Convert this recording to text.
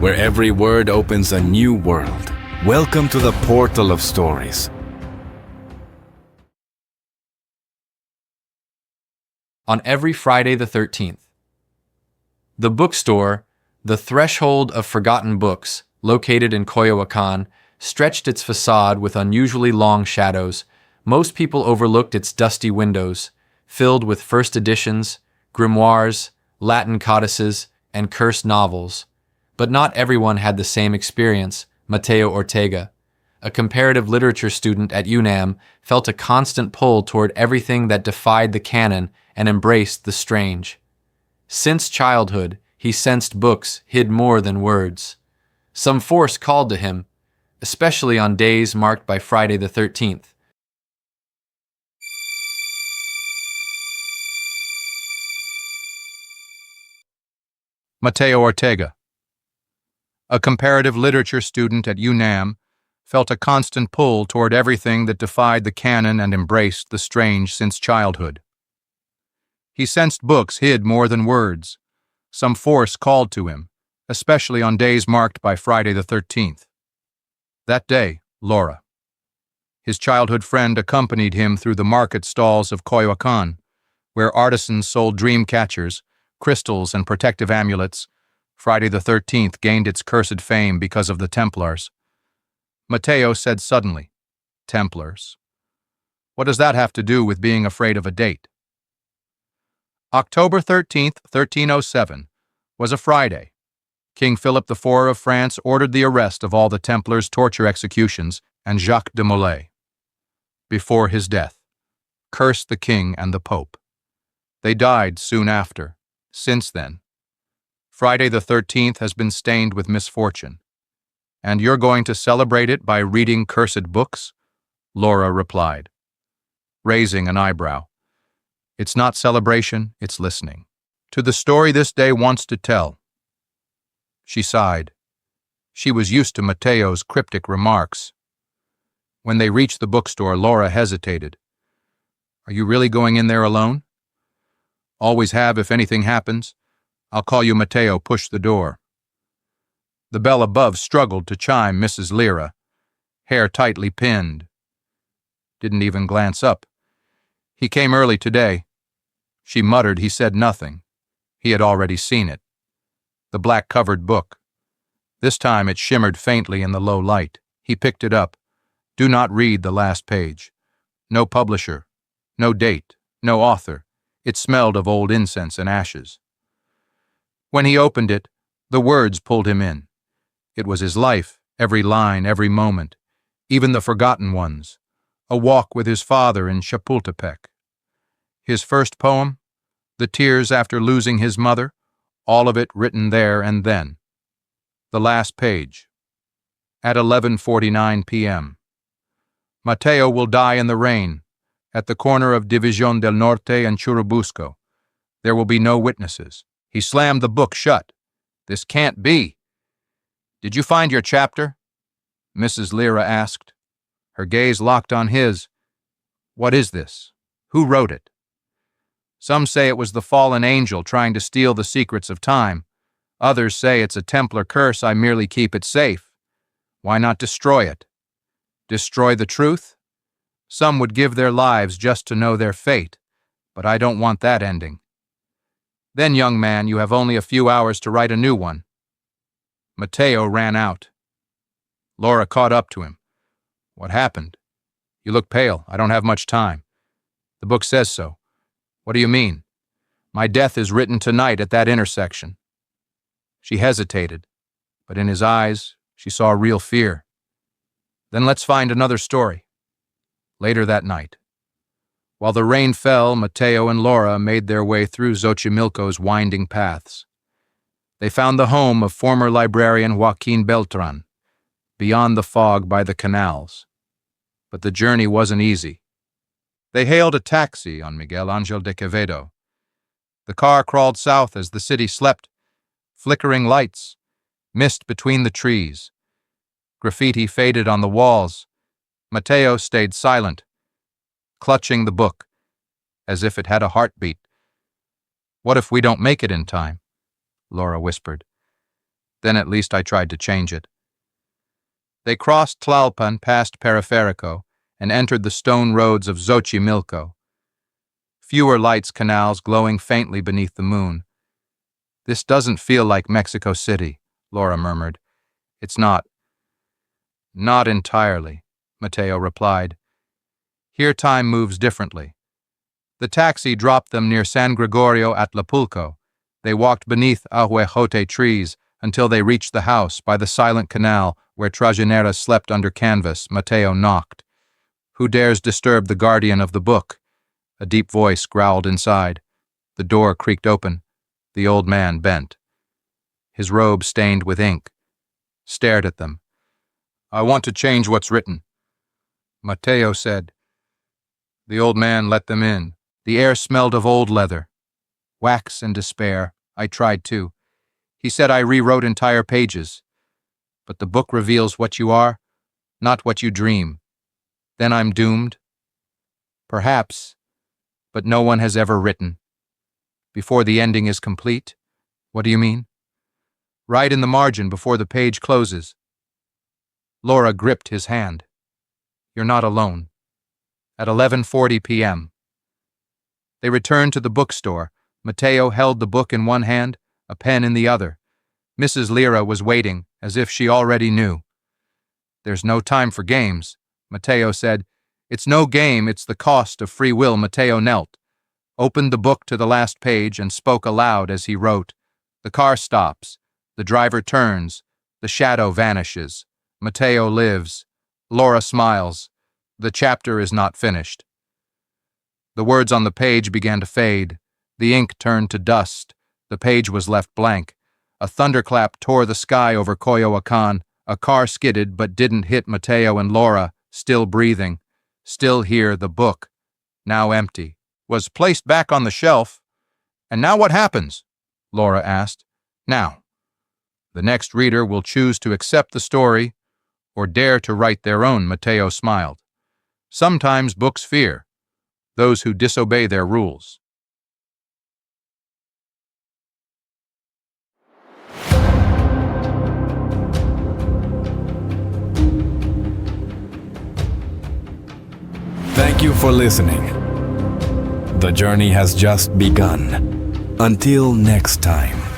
where every word opens a new world. Welcome to the Portal of Stories. On every Friday the 13th. The bookstore, the threshold of forgotten books, located in Coyoacan, stretched its facade with unusually long shadows. Most people overlooked its dusty windows, filled with first editions, grimoires, Latin codices, and cursed novels. But not everyone had the same experience. Mateo Ortega, a comparative literature student at UNAM, felt a constant pull toward everything that defied the canon and embraced the strange. Since childhood, he sensed books hid more than words. Some force called to him, especially on days marked by Friday the 13th. Mateo Ortega, a comparative literature student at UNAM, felt a constant pull toward everything that defied the canon and embraced the strange since childhood. He sensed books hid more than words. Some force called to him, especially on days marked by Friday the 13th. That day, Laura. His childhood friend accompanied him through the market stalls of Coyoacan, where artisans sold dream catchers, crystals, and protective amulets. Friday the 13th gained its cursed fame because of the Templars. Mateo said suddenly, "Templars. What does that have to do with being afraid of a date?" October 13th, 1307, was a Friday. King Philip IV of France ordered the arrest of all the Templars' torture executions and Jacques de Molay. Before his death, cursed the king and the pope. They died soon after. Since then, Friday the 13th has been stained with misfortune. "And you're going to celebrate it by reading cursed books?" Laura replied, raising an eyebrow. "It's not celebration, it's listening to the story this day wants to tell." She sighed. She was used to Mateo's cryptic remarks. When they reached the bookstore, Laura hesitated. "Are you really going in there alone?" "Always have if anything happens. I'll call you." Mateo pushed the door. The bell above struggled to chime Mrs. Lyra, hair tightly pinned. Didn't even glance up. "He came early today." She muttered. He said nothing. He had already seen it. The black-covered book. This time it shimmered faintly in the low light. He picked it up. Do not read the last page. No publisher. No date. No author. It smelled of old incense and ashes. When he opened it, the words pulled him in. It was his life, every line, every moment, even the forgotten ones. A walk with his father in Chapultepec. His first poem, the tears after losing his mother, all of it written there and then. The last page. At 11:49 p.m. Mateo will die in the rain, at the corner of División del Norte and Churubusco. There will be no witnesses. He slammed the book shut. "This can't be." "Did you find your chapter?" Mrs. Lyra asked. Her gaze locked on his. "What is this? Who wrote it?" "Some say it was the fallen angel trying to steal the secrets of time. Others say it's a Templar curse. I merely keep it safe. Why not destroy it? Destroy the truth? Some would give their lives just to know their fate, but I don't want that ending." "Then, young man, you have only a few hours to write a new one." Mateo ran out. Laura caught up to him. "What happened? You look pale. I don't have much time." "The book says so." "What do you mean?" "My death is written tonight at that intersection." She hesitated, but in his eyes she saw real fear. "Then let's find another story." Later that night, while the rain fell, Mateo and Laura made their way through Xochimilco's winding paths. They found the home of former librarian Joaquin Beltran, beyond the fog by the canals. But the journey wasn't easy. They hailed a taxi on Miguel Angel de Quevedo. The car crawled south as the city slept. Flickering lights, mist between the trees. Graffiti faded on the walls. Mateo stayed silent, clutching the book, as if it had a heartbeat. "What if we don't make it in time?" Laura whispered. Then at least I tried to change it. They crossed Tlalpan past Periferico and entered the stone roads of Xochimilco. Fewer lights canals glowing faintly beneath the moon. This doesn't feel like Mexico City, Laura murmured. It's not. Not entirely, Mateo replied. Here time moves differently. The taxi dropped them near San Gregorio Atlapulco. They walked beneath ahuejote trees until they reached the house by the silent canal where Trajanera slept under canvas. Mateo knocked. Who dares disturb the guardian of the book? A deep voice growled inside. The door creaked open. The old man bent. His robe stained with ink. Stared at them. I want to change what's written. Mateo said. The old man let them in. The air smelled of old leather. Wax and despair. I tried too. He said I rewrote entire pages. But the book reveals what you are, not what you dream. Then I'm doomed? Perhaps, but no one has ever written. Before the ending is complete? What do you mean? Right in the margin before the page closes. Laura gripped his hand. You're not alone. At 11:40 p.m. They returned to the bookstore. Mateo held the book in one hand, a pen in the other. Mrs. Lira was waiting, as if she already knew. There's no time for games, Mateo said. It's no game, it's the cost of free will. Mateo knelt, opened the book to the last page, and spoke aloud as he wrote. The car stops. The driver turns. The shadow vanishes. Mateo lives. Laura smiles. The chapter is not finished. The words on the page began to fade. The ink turned to dust. The page was left blank. A thunderclap tore the sky over Coyoacan. A car skidded but didn't hit Mateo and Laura, still breathing. Still here, the book, now empty, was placed back on the shelf. And now what happens? Laura asked. Now, the next reader will choose to accept the story or dare to write their own. Mateo smiled. Sometimes books fear those who disobey their rules. Thank you for listening. The journey has just begun. Until next time.